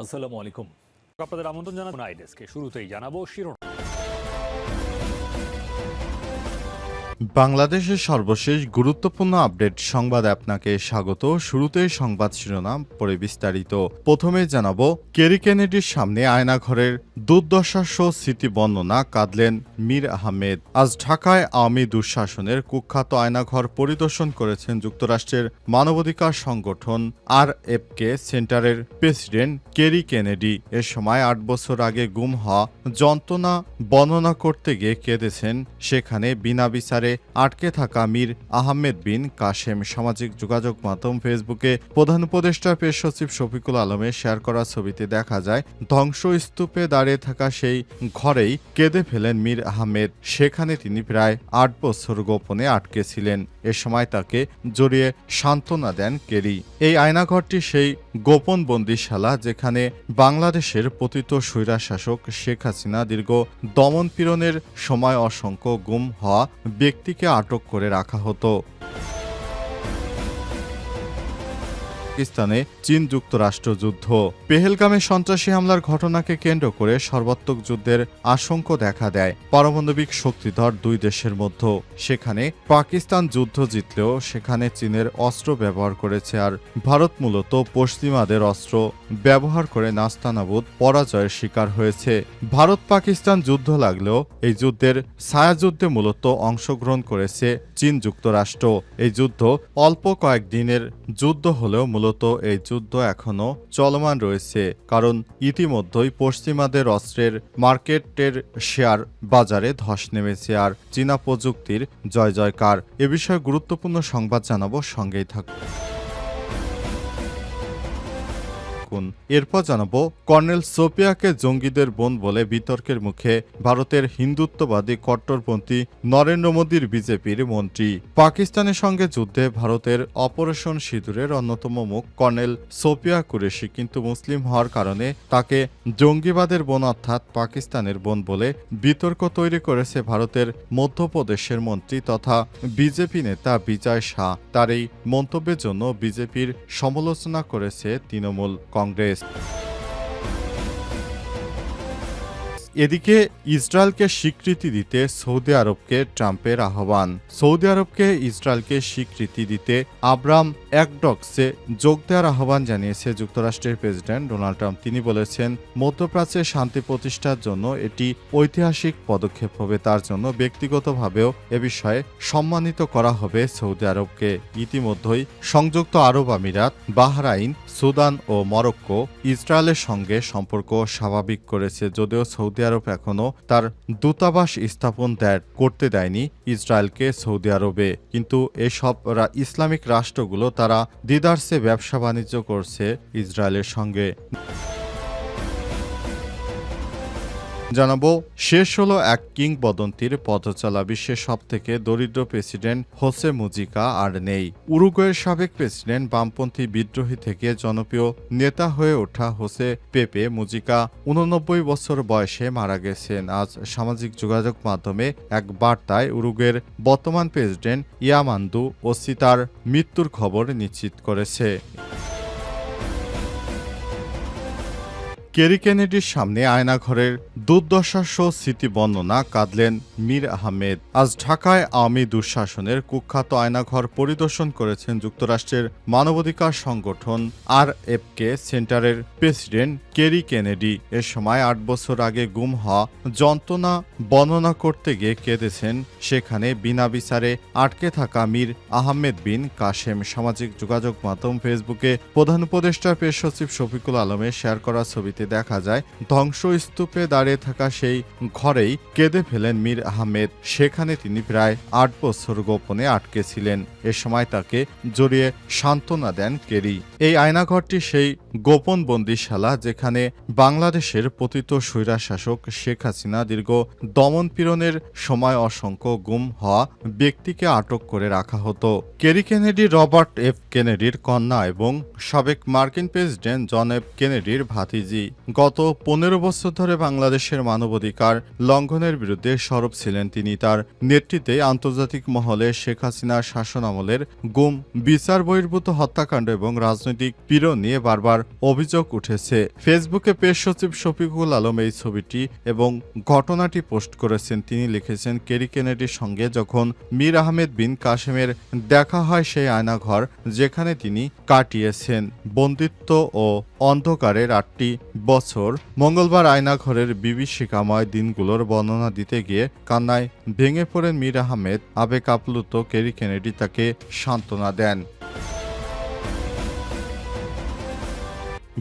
আসসালামু আলাইকুম। আপনাদের আমন্ত্রণ জানাবো আইডেস্কে। শুরুতেই জানাবো শিরোনাম। বাংলাদেশের সর্বশেষ গুরুত্বপূর্ণ আপডেট সংবাদে আপনাকে স্বাগত। শুরুতেই সংবাদ শিরোনাম, পরে বিস্তারিত। প্রথমে জানাবো, কেরি কেনেডির সামনে আয়নাঘরের দুর্দশার স্মৃতি বর্ণনা, কাঁদলেন মীর আহমেদ। আজ ঢাকায় আওয়ামী দুঃশাসনের কুখ্যাত আয়নাঘর পরিদর্শন করেছেন যুক্তরাষ্ট্রের মানবাধিকার সংগঠন RFK সেন্টারের প্রেসিডেন্ট কেরি কেনেডি। এ সময় ৮ বছর আগে গুম হওয়া যন্ত্রণা বর্ণনা করতে গিয়ে কেঁদেছেন সেখানে বিনা বিচারে আটকে থাকা মীর আহমেদ বিন কাশেম। সামাজিক যোগাযোগ মাধ্যম ফেসবুকে প্রধান উপদেষ্টার প্রেস সচিব শফিকুল আলমের শেয়ার করা ছবিতে দেখা যায় ধ্বংসস্তূপে দাঁড়িয়ে থাকা সেই ঘরেই কেঁদে ফেলেন মীর আহমেদ। সেখানে তিনি প্রায় ৮ বছর গোপনে আটকে ছিলেন। এ সময় তাকে জড়িয়ে সান্ত্বনা দেন কেরি। এই আয়নাঘরটি সেই গোপন বন্দিশালা যেখানে বাংলাদেশের পতিত স্বৈরশাসক শেখ হাসিনা দীর্ঘ দমনপীড়নের সময় অসংখ্য গুম হওয়া ব্যক্তিকে আটক করে রাখা হতো। পাকিস্তানে চীন যুক্তরাষ্ট্র যুদ্ধ। পেহেলগামে সন্ত্রাসী হামলার ঘটনাকে কেন্দ্র করে সর্বাত্মক যুদ্ধের আশঙ্কা দেখা দেয় পারমাণবিক শক্তিধর দুই দেশের মধ্যে। সেখানে পাকিস্তান যুদ্ধ জিতলেও সেখানে চীনের অস্ত্র ব্যবহার করেছে, আর ভারত মূলত পশ্চিমাদের অস্ত্র ব্যবহার করে নাস্তানাবুদ পরাজয়ের শিকার হয়েছে। ভারত পাকিস্তান যুদ্ধ লাগলেও এই যুদ্ধের ছায়াযুদ্ধে মূলত অংশগ্রহণ করেছে চীন যুক্তরাষ্ট্র। এই যুদ্ধ অল্প কয়েকদিনের যুদ্ধ হলেও মূলত এই যুদ্ধ এখনও চলমান রয়েছে, কারণ ইতিমধ্যেই পশ্চিমাদের অস্ত্রের মার্কেটের শেয়ার বাজারে ধস নেমেছে, আর চীনা প্রযুক্তির জয় জয়কার। এ বিষয়ে গুরুত্বপূর্ণ সংবাদ জানাবো, সঙ্গেই থাকুন। এরপর জানাবো, কর্নেল সোপিয়াকে জঙ্গিদের বোন বলে বিতর্কের মুখে ভারতের হিন্দুত্ববাদী কট্টরপন্থী নরেন্দ্র মোদীর বিজেপির মন্ত্রী। পাকিস্তানের সঙ্গে যুদ্ধে ভারতের অপারেশন সিঁদুরের অন্যতম মুখ কর্নেল সোপিয়া কুরেশি, কিন্তু মুসলিম হওয়ার কারণে তাকে জঙ্গিবাদের বোন অর্থাৎ পাকিস্তানের বোন বলে বিতর্ক তৈরি করেছে ভারতের মধ্যপ্রদেশের মন্ত্রী তথা বিজেপি নেতা বিজয় শাহ। তার এই মন্তব্যের জন্য বিজেপির সমালোচনা করেছে তৃণমূল কংগ্রেস। এদিকে ইসরায়েলকে স্বীকৃতি দিতে সৌদি আরবকে ট্রাম্পের আহ্বান। সৌদি আরবকে ইসরায়েলকে স্বীকৃতি দিতে আব্রাম একডক্সে যোগ দেওয়ার আহ্বান জানিয়েছে যুক্তরাষ্ট্রের প্রেসিডেন্ট ডোনাল্ড ট্রাম্প। তিনি বলেছেন, মধ্যপ্রাচ্যে শান্তি প্রতিষ্ঠার জন্য এটি ঐতিহাসিক পদক্ষেপ হবে। তার জন্য ব্যক্তিগতভাবেও এ বিষয়ে সম্মানিত করা হবে সৌদি আরবকে। ইতিমধ্যেই সংযুক্ত আরব আমিরাত, বাহরাইন, সুদান ও মরক্কো ইসরায়েলের সঙ্গে সম্পর্ক স্বাভাবিক করেছে, যদিও সৌদি আরব এখনও তার দূতাবাস স্থাপন করতে দেয়নি ইসরায়েলকে সৌদি আরবে। কিন্তু এসব ইসলামিক রাষ্ট্রগুলো তারা দ্বিধার্সে ব্যবসা বাণিজ্য করছে ইসরায়েলের সঙ্গে। জানাবো, শেষ হলো এক কিংবদন্তির পথচলা। বিশ্বের সবথেকে দরিদ্র প্রেসিডেন্ট হোসে মুজিকা আর নেই। উরুগুয়ের সাবেক প্রেসিডেন্ট বামপন্থী বিদ্রোহী থেকে জনপ্রিয় নেতা হয়ে ওঠা হোসে পেপে মুজিকা ৮৯ বছর বয়সে মারা গেছেন। আজ সামাজিক যোগাযোগ মাধ্যমে এক বার্তায় উরুগুয়ের বর্তমান প্রেসিডেন্ট ইয়ামান্দু ওসি তার মৃত্যুর খবর নিশ্চিত করেছে। কেরি কেনেডির সামনে আয়নাঘরের দুর্দশার স্মৃতি বর্ণনা, কাঁদলেন মীর আহমেদ। আজ ঢাকায় আওয়ামী দুঃশাসনের কুখ্যাত আয়নাঘর পরিদর্শন করেছেন যুক্তরাষ্ট্রের মানবাধিকার সংগঠন RFK সেন্টারের প্রেসিডেন্ট কেরি কেনেডি। এ সময় ৮ বছর আগে গুম হওয়া যন্ত্রণা বর্ণনা করতে গিয়ে কেঁদেছেন সেখানে বিনা বিচারে আটকে থাকা মীর আহমেদ বিন কাশেম। সামাজিক যোগাযোগ মাধ্যম ফেসবুকে প্রধান উপদেষ্টার প্রেস সচিব শফিকুল আলমের শেয়ার করা ছবিতে দেখা যায় ধ্বংসস্তূপে দাঁড়িয়ে থাকা সেই ঘরেই কেঁদে ফেলেন মীর আহমেদ। সেখানে তিনি প্রায় ৮ বছর গোপনে আটকে ছিলেন। এ সময় তাকে জড়িয়ে সান্ত্বনা দেন কেরি। এই আয়নাঘরটি সেই গোপন বন্দিশালা যেখানে বাংলাদেশের পতিত স্বৈরশাসক শেখ হাসিনা দীর্ঘ দমনপীড়নের সময় অসংখ্য গুম হওয়া ব্যক্তিকে আটক করে রাখা হতো। কেরি কেনেডি রবার্ট এফ কেনেডির কন্যা এবং সাবেক মার্কিন প্রেসিডেন্ট জন এফ কেনেডির ভাতিজি। গত ১৫ বছর ধরে বাংলাদেশের মানবাধিকার লঙ্ঘনের বিরুদ্ধে সরব ছিলেন তিনি। তার নেতৃত্বে আন্তর্জাতিক মহলে শেখ হাসিনার শাসনামলের গুম, বিচার বহির্ভূত হত্যাকাণ্ড এবং রাজনৈতিক পীড়ন নিয়ে বারবার অভিযোগ উঠেছে। ফেসবুকে পেশ সচিব শফিকুল আলম এই ছবিটি এবং ঘটনাটি পোস্ট করেছেন। তিনি লিখেছেন, কেরি কেনেডির সঙ্গে যখন মীর আহমেদ বিন কাসেমের দেখা হয় সেই আয়নাঘর যেখানে তিনি কাটিয়েছেন বন্দিত্ব ও অন্ধকারের 8টি বছর। মঙ্গলবার আয়নাঘরের বিভীষিকাময় দিনগুলোর বর্ণনা দিতে গিয়ে কান্নায় ভেঙে পড়েন মীর আহমেদ। আবেগ আপ্লুত কেরি কেনেডি তাকে সান্ত্বনা দেন।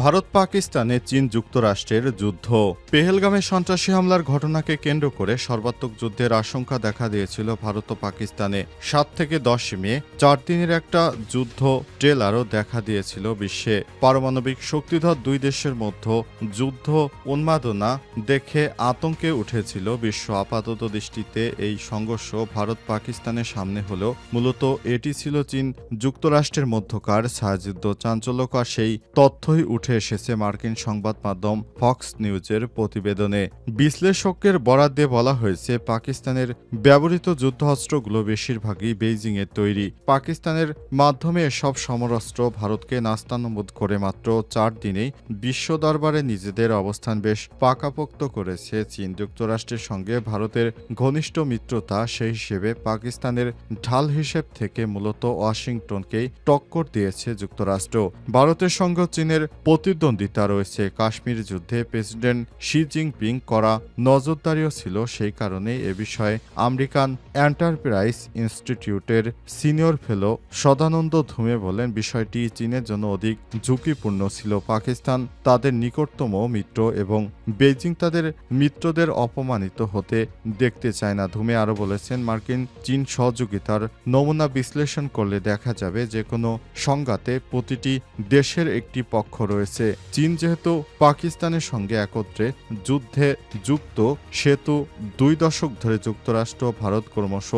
ভারত পাকিস্তানে চীন যুক্তরাষ্ট্রের যুদ্ধ। পেহেলগামে সন্ত্রাসী হামলার ঘটনাকে কেন্দ্র করে সর্বাত্মক যুদ্ধের আশঙ্কা দেখা দিয়েছিল ভারত ও পাকিস্তানে। 7 থেকে 10 মে 4 দিনের একটা যুদ্ধ ট্রেলারও দেখা দিয়েছিল বিশ্বে। পারমাণবিক শক্তিধর দুই দেশের মধ্যে যুদ্ধ উন্মাদনা দেখে আতঙ্কে উঠেছিল বিশ্ব। আপাতত দৃষ্টিতে এই সংঘর্ষ ভারত পাকিস্তানের সামনে হলেও মূলত এটি ছিল চীন যুক্তরাষ্ট্রের মধ্যকার ছায়াযুদ্ধ। চাঞ্চল্যকর সেই তথ্যই উঠে এসেছে মার্কিন সংবাদ মাধ্যম ফক্স নিউজের প্রতিবেদনে। বিশ্লেষকের বরাত দিয়ে বলা হয়েছে, পাকিস্তানের ব্যবহৃত যুদ্ধাস্ত্রগুলো বেশিরভাগই বেইজিংয়ের তৈরি। পাকিস্তানের মাধ্যমে এসব সমরাস্ত্র ভারতকে নাস্তানাবুদ করে মাত্র 4 দিনেই বিশ্ব দরবারে নিজেদের অবস্থান বেশ পাকাপোক্ত করেছে চীন। যুক্তরাষ্ট্রের সঙ্গে ভারতের ঘনিষ্ঠ মিত্রতা, সেই হিসেবে পাকিস্তানের ঢাল হিসেব থেকে মূলত ওয়াশিংটনকেই টক্কর দিয়েছে যুক্তরাষ্ট্র। ভারতের সঙ্গে চীনের প্রতিদ্বন্দ্বিতা রয়েছে। কাশ্মীর যুদ্ধে প্রেসিডেন্ট শি জিনপিং করা নজরদারিও ছিল। সেই কারণে এ বিষয়ে আমেরিকান এন্টারপ্রাইজ ইনস্টিটিউটের সিনিয়র ফেলো সদানন্দ ধুমে বলেন, বিষয়টি চীনের জন্য অধিক ঝুঁকিপূর্ণ ছিল। পাকিস্তান তাদের নিকটতম মিত্র এবং বেইজিং তাদের মিত্রদের অপমানিত হতে দেখতে চায় না। ধুমে আরও বলেছেন, মার্কিন চীন সহযোগিতার নমুনা বিশ্লেষণ করলে দেখা যাবে যে কোনো সংঘাতে প্রতিটি দেশের একটি পক্ষ রয়েছে। চীন যেহেতু পাকিস্তানের সঙ্গে একত্রে যুদ্ধে যুক্ত, সেতু 2 দশক ধরে যুক্তরাষ্ট্র ভারত ক্রমশ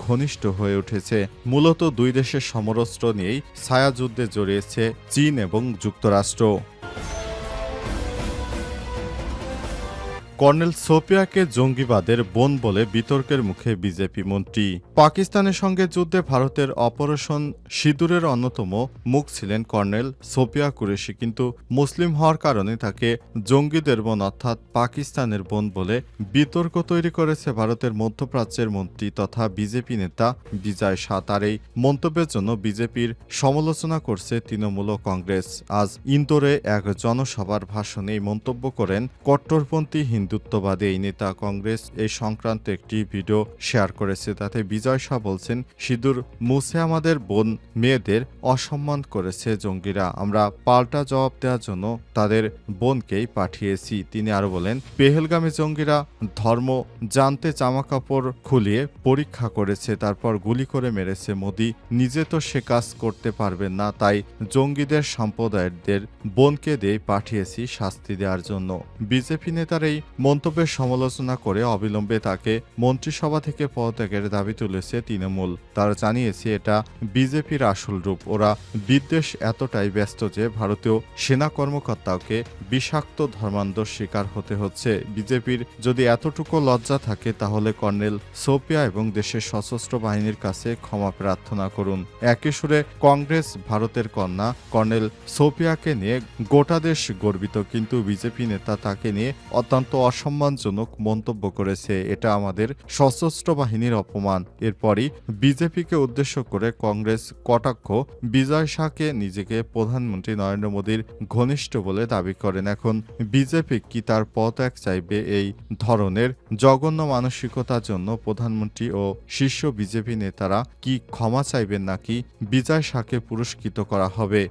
ঘনিষ্ঠ হয়ে উঠেছে। মূলত দুই দেশের সমরাস্ত্র নিয়েই ছায়াযুদ্ধে জড়িয়েছে চীন এবং যুক্তরাষ্ট্র। কর্নেল সোপিয়াকে জঙ্গিবাদের বোন বলে বিতর্কের মুখে বিজেপি মন্ত্রী। পাকিস্তানের সঙ্গে যুদ্ধে ভারতের অপারেশন সিঁদুরের অন্যতম মুখ ছিলেন কর্নেল সোপিয়া কুরেশি, কিন্তু মুসলিম হওয়ার কারণে তাকে জঙ্গিদের বোন অর্থাৎ পাকিস্তানের বোন বলে বিতর্ক তৈরি করেছে ভারতের মধ্যপ্রাচ্যের মন্ত্রী তথা বিজেপি নেতা বিজয় শাহ। তার এই মন্তব্যের জন্য বিজেপির সমালোচনা করছে তৃণমূল ও কংগ্রেস। আজ ইন্দোরে এক জনসভার ভাষণে এই মন্তব্য করেন কট্টরপন্থী হিন্দুত্ববাদী এই নেতা। কংগ্রেস এই সংক্রান্ত একটি ভিডিও শেয়ার করেছে। তাতে বিজয় শাহ বলছেন, সিঁদুর মুছে আমাদের বোন মেয়েদের অসম্মান করেছে জঙ্গিরা। আমরা পাল্টা জবাব দেওয়ার জন্য তাদের বোনকেই পাঠিয়েছি। তিনি আরো বলেন, পেহেলগামে জঙ্গিরা ধর্ম জানতে জামাকাপড় খুলিয়ে পরীক্ষা করেছে, তারপর গুলি করে মেরেছে। মোদি নিজে তো সে কাজ করতে পারবেন না, তাই জঙ্গিদের সম্প্রদায়ের বোনকে দিয়ে পাঠিয়েছি শাস্তি দেওয়ার জন্য। বিজেপি নেতার এই মন্তব্যের সমালোচনা করে অবিলম্বে তাকে মন্ত্রিসভা থেকে পদত্যাগের দাবি তুলেছে তৃণমূল। তারা জানিয়েছে এটা বিজেপির আসল রূপ। ওরা বিদ্বেষ এতটাই ব্যস্ত যে ভারতীয় সেনা কর্মকর্তাকে বিষাক্ত ধর্মান্ধর শিকার হতে হচ্ছে। বিজেপির যদি এতটুকু লজ্জা থাকে তাহলে কর্নেল সোপিয়া এবং দেশের সশস্ত্র বাহিনীর কাছে ক্ষমা প্রার্থনা করুন। একই সুরে কংগ্রেস ভারতের কন্যা কর্নেল সোপিয়াকে নিয়ে গোটা দেশ গর্বিত, কিন্তু বিজেপি নেতা তাকে নিয়ে অত্যন্ত অসম্মানজনক মন্তব্য করেছে। এটা আমাদের সশস্ত্র বাহিনীর অপমান। এরপরই বিজেপিকে উদ্দেশ্য করে কংগ্রেস কটাক্ষ বিজয় শাহকে নিজেকে প্রধানমন্ত্রী নরেন্দ্র মোদীর ঘনিষ্ঠ বলে দাবি করেন। এখন বিজেপি কি তার পদত্যাগ চাইবে? এই ধরনের জঘন্য মানসিকতার জন্য প্রধানমন্ত্রী ও শীর্ষ বিজেপি নেতারা কি ক্ষমা চাইবেন, নাকি বিজয় শাহকে পুরস্কৃত করা হবে?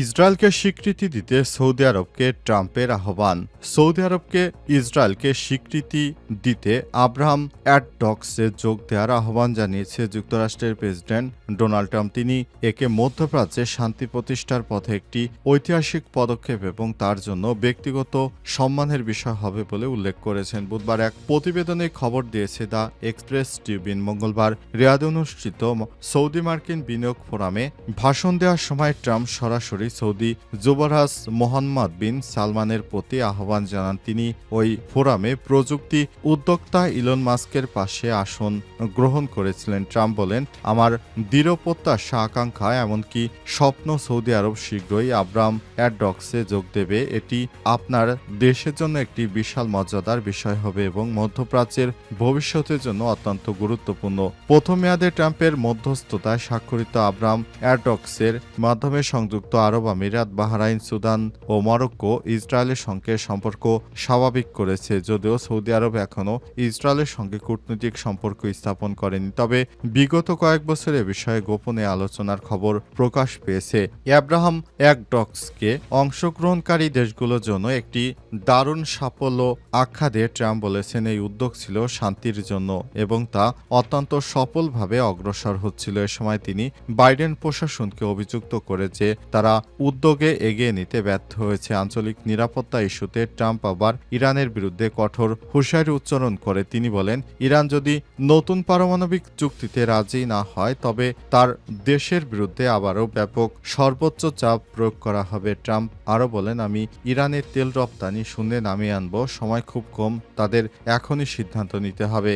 ইসরায়েলকে স্বীকৃতি দিতে সৌদি আরবকে ট্রাম্পের আহ্বান। সৌদি আরবকে ইসরায়েলকে স্বীকৃতি দিতে আব্রাহাম অ্যাডডক্সে যোগ দেওয়ার আহ্বান জানিয়েছে যুক্তরাষ্ট্রের প্রেসিডেন্ট ডোনাল্ড ট্রাম্প। তিনি একে মধ্যপ্রাচ্যে শান্তি প্রতিষ্ঠার পথে একটি ঐতিহাসিক পদক্ষেপ এবং তার জন্য ব্যক্তিগত সম্মানের বিষয় হবে বলে উল্লেখ করেছেন। বুধবার এক প্রতিবেদনে খবর দিয়েছে দ্য এক্সপ্রেস ট্রিবিউন। মঙ্গলবার রিয়াদে অনুষ্ঠিত সৌদি মার্কিন বিনিয়োগ ফোরামে ভাষণ দেওয়ার সময় ট্রাম্প সরাসরি সরাসরি সৌদি যুবরাজ মোহাম্মদ বিন সালমানের প্রতি আহ্বান জানান তিনি। ওই ফোরামে প্রযুক্তি উদ্যোক্তা ইলন মাস্কের পাশে আসন গ্রহণ করেছিলেন। ট্রাম্প বলেন, আমার দৃঢ় প্রত্যাশা, আকাঙ্ক্ষা, এমনকি স্বপ্ন সৌদি আরব শীঘ্রই আব্রাম অ্যাডক্সে যোগ দেবে। এটি আপনার দেশের জন্য একটি বিশাল মর্যাদার বিষয় হবে এবং মধ্যপ্রাচ্যের ভবিষ্যতের জন্য অত্যন্ত গুরুত্বপূর্ণ। প্রথম মেয়াদে ট্রাম্পের মধ্যস্থতায় স্বাক্ষরিত আব্রাম অ্যাডক্সের মাধ্যমে সংযুক্ত আরব আমিরাত, বাহরাইন, সুদান ও মরক্কো ইসরায়েলের সঙ্গে সম্পর্ক স্বাভাবিক করেছে। যদিও সৌদি আরব এখনও ইসরায়েলের সঙ্গে কূটনৈতিক সম্পর্ক স্থাপন করেনি, তবে বিগত কয়েক বছর এ বিষয়ে গোপনে আলোচনার খবর প্রকাশ পেয়েছে। আব্রাহাম অ্যাডক্সকে অংশগ্রহণকারী দেশগুলোর জন্য একটি দারুণ সাফল্য আখ্যা দিয়ে ট্রাম্প বলেছেন, এই উদ্যোগ ছিল শান্তির জন্য এবং তা অত্যন্ত সফলভাবে অগ্রসর হচ্ছিল। এ সময় তিনি বাইডেন প্রশাসনকে অভিযুক্ত করে যে তারা উদ্যোগে এগিয়ে নিতে ব্যর্থ হয়েছে। আঞ্চলিক নিরাপত্তা ইস্যুতে ট্রাম্প আবার ইরানের বিরুদ্ধে কঠোর হুঁশিয়ারি উচ্চারণ করে তিনি বলেন, ইরান যদি নতুন পারমাণবিক চুক্তিতে রাজি না হয় তবে তার দেশের বিরুদ্ধে আবারও ব্যাপক সর্বোচ্চ চাপ প্রয়োগ করা হবে। ট্রাম্প আরও বলেন, আমি ইরানের তেল রপ্তানি শূন্যে নামিয়ে আনব, সময় খুব কম, তাদের এখনই সিদ্ধান্ত নিতে হবে।